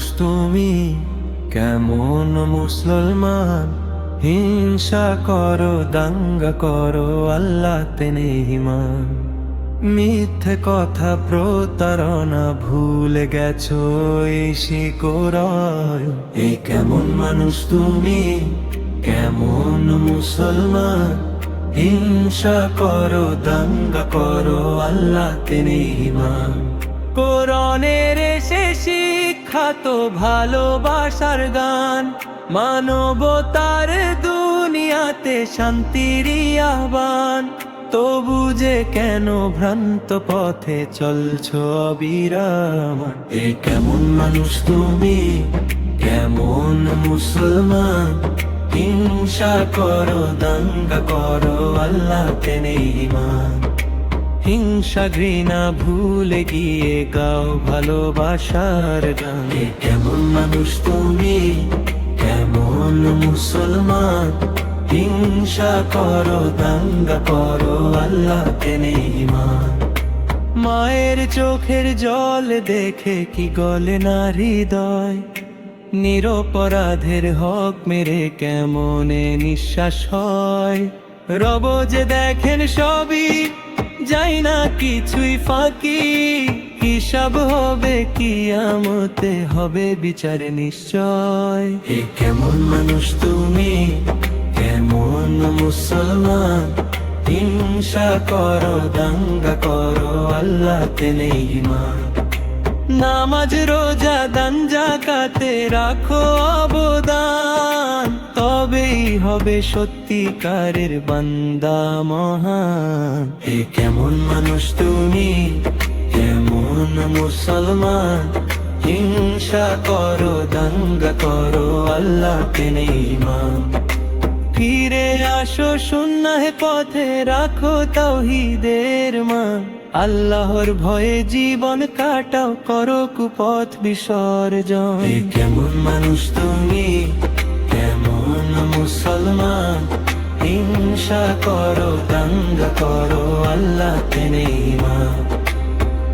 মানুষ তুমি, কেমন মুসলমান? হিংসা করো, দাঙ্গা করো, আল্লাহতে নেই ঈমান। মিথ্যে কথা, প্রতারণা, ভুলে গেছো এই শিকড়। এই কেমন মানুষ তুমি, কেমন মুসলমান? হিংসা করো, দাঙ্গা করো, আল্লাহতে নেই ঈমান। কোরআনের এসে শিক্ষা তো ভালোবাসার গান, মানবতার দুনিয়াতে শান্তির আহ্বান। তবু যে কেন ভ্রান্ত পথে চলছো অবিরাম? এ কেমন মানুষ তুমি, কেমন মুসলমান? হিংসা করো, দাঙ্গা করো, আল্লাহতে নেই ঈমান। হিংসা ঘৃণা ভুলে গিয়ে গাও ভালোবাসার গান। এ কেমন মানুষ তুমি, কেমন মুসলমান? হিংসা করো, দাঙ্গা করো, আল্লাহতে নেই ঈমান। মায়ের চোখের জল দেখে কি গলে না হৃদয়? নিরপরাধের হক মেরে কেমনে নিঃশ্বাস হয়? রব যে দেখেন সবই, যাই না কিছুই ফাঁকি। হিসাব হবে কিয়ামতে, হবে বিচার নিশ্চয়। এ কেমন মানুষ তুমি, কেমন মুসলমান? হিংসা করো, দাঙ্গা করো, আল্লাহতে নেই ঈমান। নামাজ রোজা দান যাকাতে রাখো অবদান, তবেই হবে সত্যিকারের বান্দা মহান। এ কেমন মানুষ তুমি, কেমন মুসলমান? হিংসা করো, দাঙ্গা করো, আল্লাহতে নেই ঈমান। ফিরে আসো সুন্নাহ পথে, রাখো তাওহীদের মান। আল্লাহর ভয়ে জীবন কাটাও, করো কুপথ বিসর্জন। এ কেমন মানুষ তুমি, কেমন মুসলমান? হিংসা করো, দাঙ্গা করো, আল্লাহতে নেই ঈমান।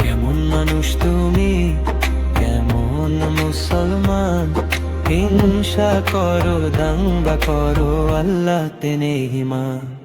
কেমন মানুষ তুমি, কেমন মুসলমান? হিংসা করো, দাঙ্গা করো, আল্লাহতে নেই ঈমান।